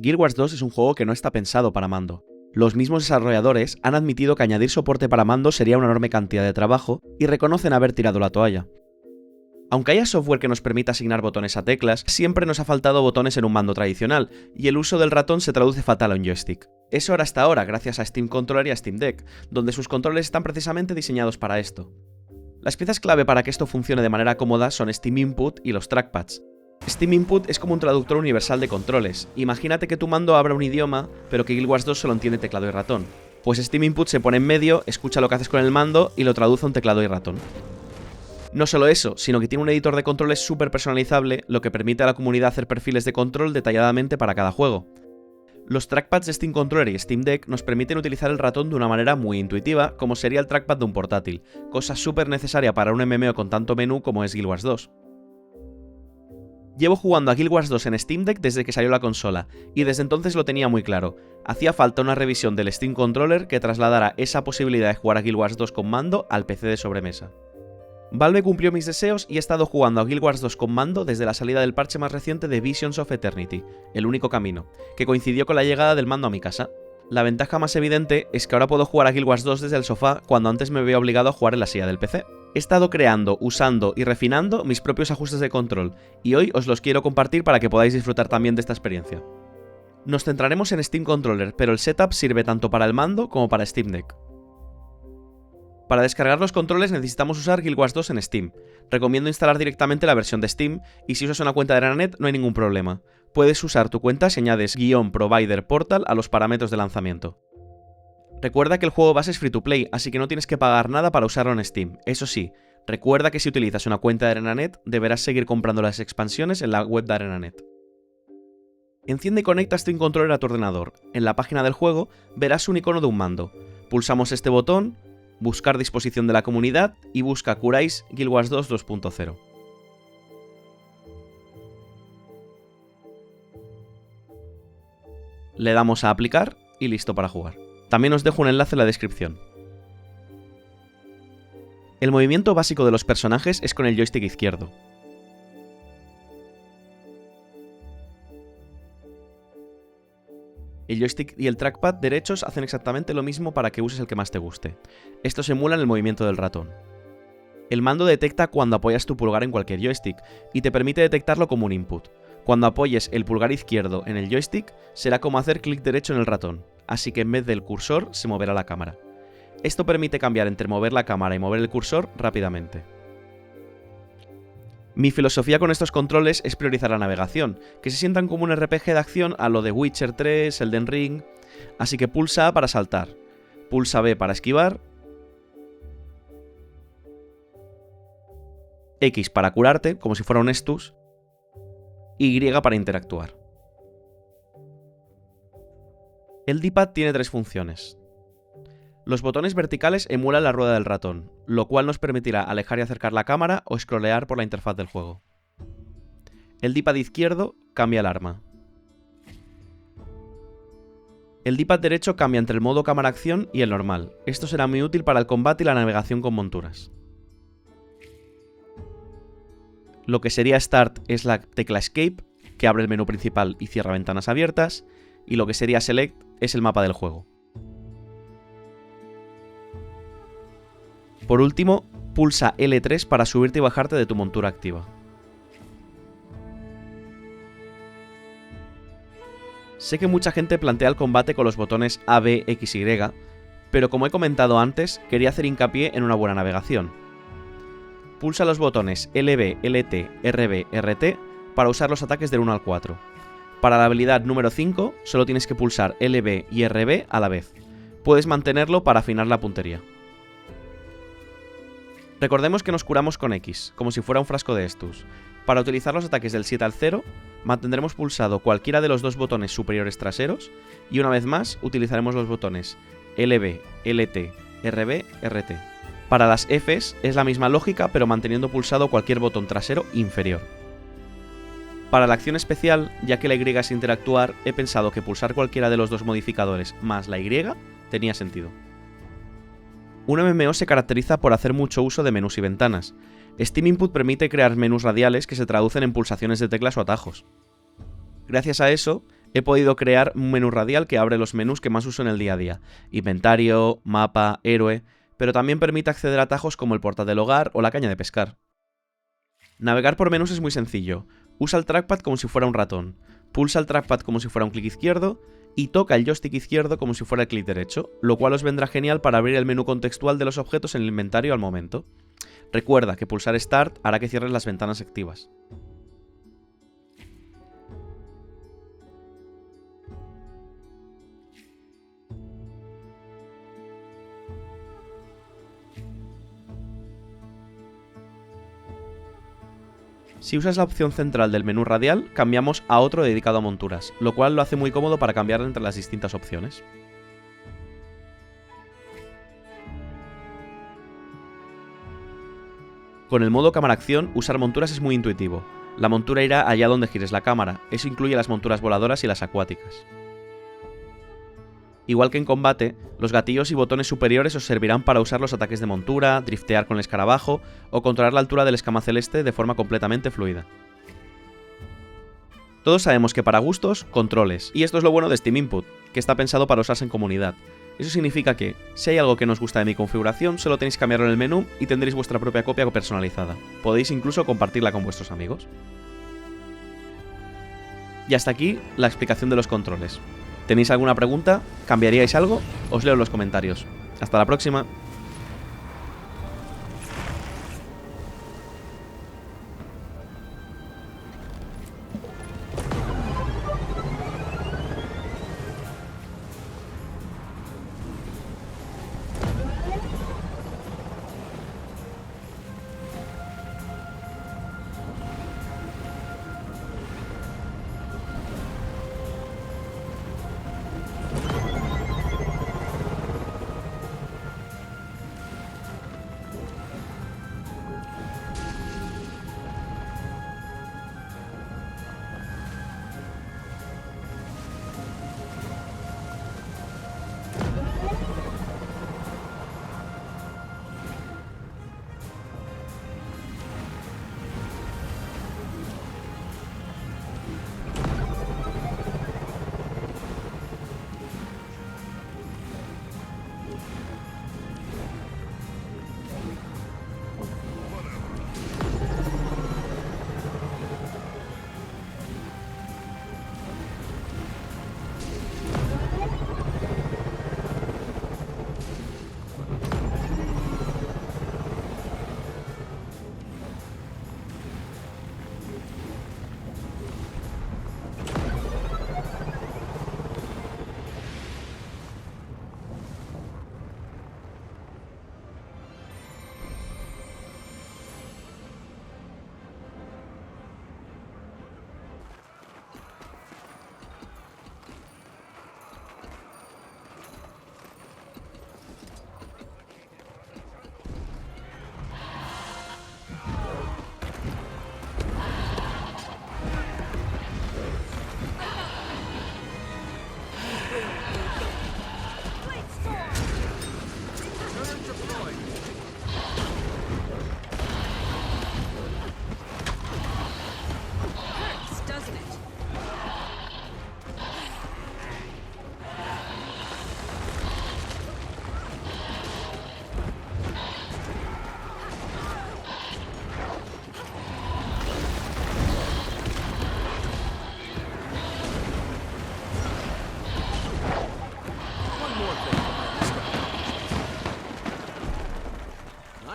Guild Wars 2 es un juego que no está pensado para mando. Los mismos desarrolladores han admitido que añadir soporte para mando sería una enorme cantidad de trabajo y reconocen haber tirado la toalla. Aunque haya software que nos permita asignar botones a teclas, siempre nos ha faltado botones en un mando tradicional, y el uso del ratón se traduce fatal a un joystick. Eso era hasta ahora gracias a Steam Controller y a Steam Deck, donde sus controles están precisamente diseñados para esto. Las piezas clave para que esto funcione de manera cómoda son Steam Input y los trackpads. Steam Input es como un traductor universal de controles. Imagínate que tu mando abra un idioma, pero que Guild Wars 2 solo entiende teclado y ratón. Pues Steam Input se pone en medio, escucha lo que haces con el mando y lo traduce a un teclado y ratón. No solo eso, sino que tiene un editor de controles súper personalizable, lo que permite a la comunidad hacer perfiles de control detalladamente para cada juego. Los trackpads de Steam Controller y Steam Deck nos permiten utilizar el ratón de una manera muy intuitiva, como sería el trackpad de un portátil, cosa súper necesaria para un MMO con tanto menú como es Guild Wars 2. Llevo jugando a Guild Wars 2 en Steam Deck desde que salió la consola, y desde entonces lo tenía muy claro. Hacía falta una revisión del Steam Controller que trasladara esa posibilidad de jugar a Guild Wars 2 con mando al PC de sobremesa. Valve cumplió mis deseos y he estado jugando a Guild Wars 2 con mando desde la salida del parche más reciente de Visions of Eternity, El único camino, que coincidió con la llegada del mando a mi casa. La ventaja más evidente es que ahora puedo jugar a Guild Wars 2 desde el sofá cuando antes me veía obligado a jugar en la silla del PC. He estado creando, usando y refinando mis propios ajustes de control, y hoy os los quiero compartir para que podáis disfrutar también de esta experiencia. Nos centraremos en Steam Controller, pero el setup sirve tanto para el mando como para Steam Deck. Para descargar los controles necesitamos usar Guild Wars 2 en Steam. Recomiendo instalar directamente la versión de Steam, y si usas una cuenta de ArenaNet no hay ningún problema. Puedes usar tu cuenta si añades --provider portal a los parámetros de lanzamiento. Recuerda que el juego base es free to play, así que no tienes que pagar nada para usarlo en Steam. Eso sí, recuerda que si utilizas una cuenta de ArenaNet, deberás seguir comprando las expansiones en la web de ArenaNet. Enciende y conecta Steam Controller a tu ordenador. En la página del juego verás un icono de un mando. Pulsamos este botón, buscar disposición de la comunidad y busca Curáis Guild Wars 2 2.0. Le damos a aplicar y listo para jugar. También os dejo un enlace en la descripción. El movimiento básico de los personajes es con el joystick izquierdo. El joystick y el trackpad derechos hacen exactamente lo mismo para que uses el que más te guste. Estos emulan el movimiento del ratón. El mando detecta cuando apoyas tu pulgar en cualquier joystick y te permite detectarlo como un input. Cuando apoyes el pulgar izquierdo en el joystick, será como hacer clic derecho en el ratón, así que en vez del cursor se moverá la cámara. Esto permite cambiar entre mover la cámara y mover el cursor rápidamente. Mi filosofía con estos controles es priorizar la navegación, que se sientan como un RPG de acción a lo de Witcher 3, Elden Ring, así que pulsa A para saltar, pulsa B para esquivar, X para curarte, como si fuera un Estus, y Y para interactuar. El D-pad tiene tres funciones. Los botones verticales emulan la rueda del ratón, lo cual nos permitirá alejar y acercar la cámara o scrollear por la interfaz del juego. El D-pad izquierdo cambia el arma. El D-pad derecho cambia entre el modo cámara acción y el normal. Esto será muy útil para el combate y la navegación con monturas. Lo que sería Start es la tecla Escape, que abre el menú principal y cierra ventanas abiertas, y lo que sería Select es el mapa del juego. Por último, pulsa L3 para subirte y bajarte de tu montura activa. Sé que mucha gente plantea el combate con los botones A, B, X, Y, pero como he comentado antes, quería hacer hincapié en una buena navegación. Pulsa los botones LB, LT, RB, RT para usar los ataques del 1 al 4. Para la habilidad número 5, solo tienes que pulsar LB y RB a la vez. Puedes mantenerlo para afinar la puntería. Recordemos que nos curamos con X, como si fuera un frasco de Estus. Para utilizar los ataques del 7 al 0, mantendremos pulsado cualquiera de los dos botones superiores traseros y una vez más utilizaremos los botones LB, LT, RB, RT. Para las Fs es la misma lógica, pero manteniendo pulsado cualquier botón trasero inferior. Para la acción especial, ya que la Y es interactuar, he pensado que pulsar cualquiera de los dos modificadores más la Y tenía sentido. Un MMO se caracteriza por hacer mucho uso de menús y ventanas. Steam Input permite crear menús radiales que se traducen en pulsaciones de teclas o atajos. Gracias a eso, He podido crear un menú radial que abre los menús que más uso en el día a día: inventario, mapa, héroe, pero también permite acceder a atajos como el portal del hogar o la caña de pescar. Navegar por menús es muy sencillo. Usa el trackpad como si fuera un ratón, pulsa el trackpad como si fuera un clic izquierdo y toca el joystick izquierdo como si fuera el clic derecho, lo cual os vendrá genial para abrir el menú contextual de los objetos en el inventario al momento. Recuerda que pulsar Start hará que cierres las ventanas activas. Si usas la opción central del menú radial, cambiamos a otro dedicado a monturas, lo cual lo hace muy cómodo para cambiar entre las distintas opciones. Con el modo cámara acción, usar monturas es muy intuitivo. La montura irá allá donde gires la cámara, eso incluye las monturas voladoras y las acuáticas. Igual que en combate, los gatillos y botones superiores os servirán para usar los ataques de montura, driftear con el escarabajo o controlar la altura del escama celeste de forma completamente fluida. Todos sabemos que para gustos, controles, y esto es lo bueno de Steam Input, que está pensado para usarse en comunidad. Eso significa que, si hay algo que no os gusta de mi configuración, solo tenéis que cambiarlo en el menú y tendréis vuestra propia copia personalizada. Podéis incluso compartirla con vuestros amigos. Y hasta aquí la explicación de los controles. ¿Tenéis alguna pregunta? ¿Cambiaríais algo? Os leo en los comentarios. Hasta la próxima.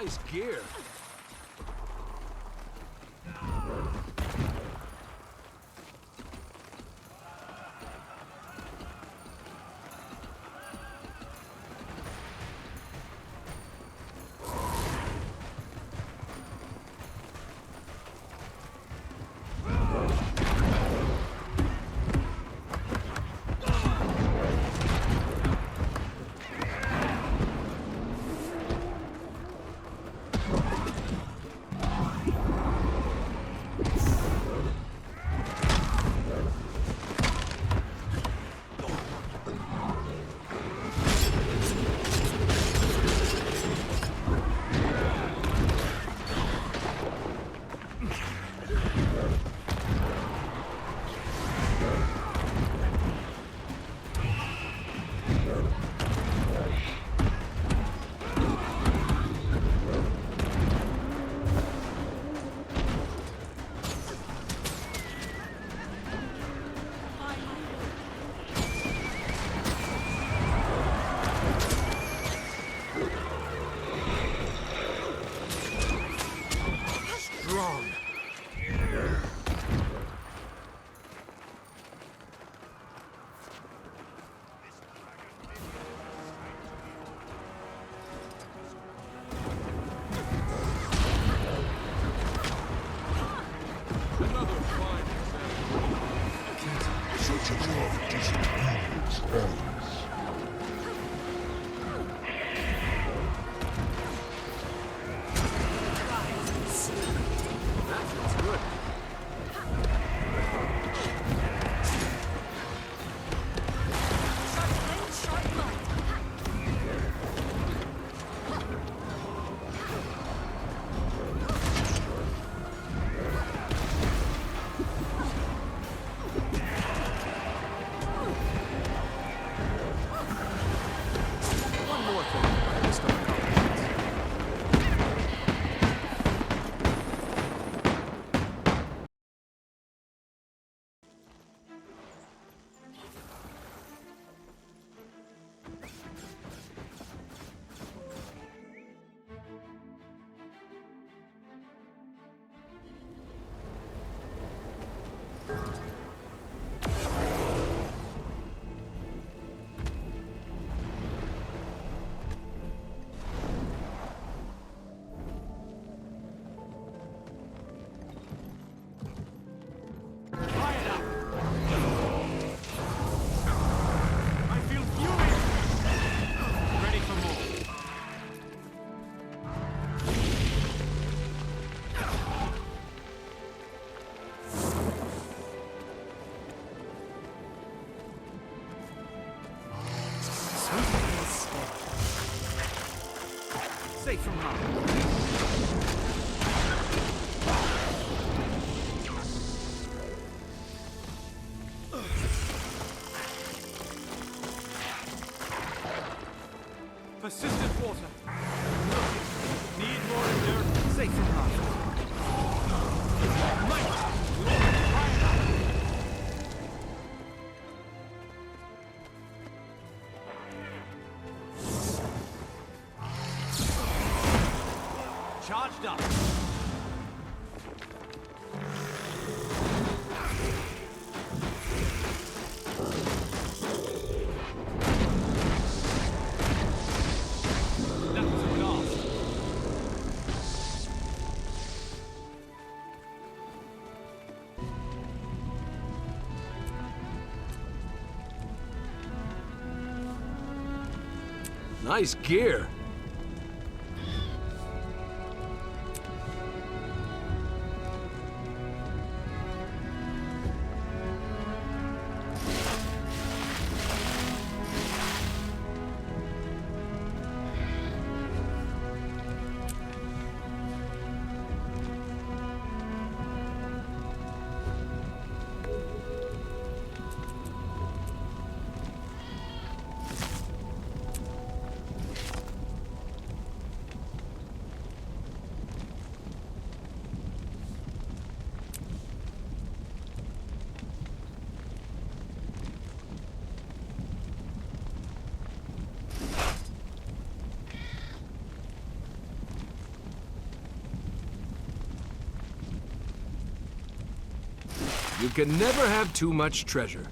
Nice gear. That feels good. One more thing I missed on the compliments. I feel furious! Ready for more. Safe from harm. Persistent water. Need more endurance. Safe from harm. Charged up. That was a blast. Nice gear. You can never have too much treasure.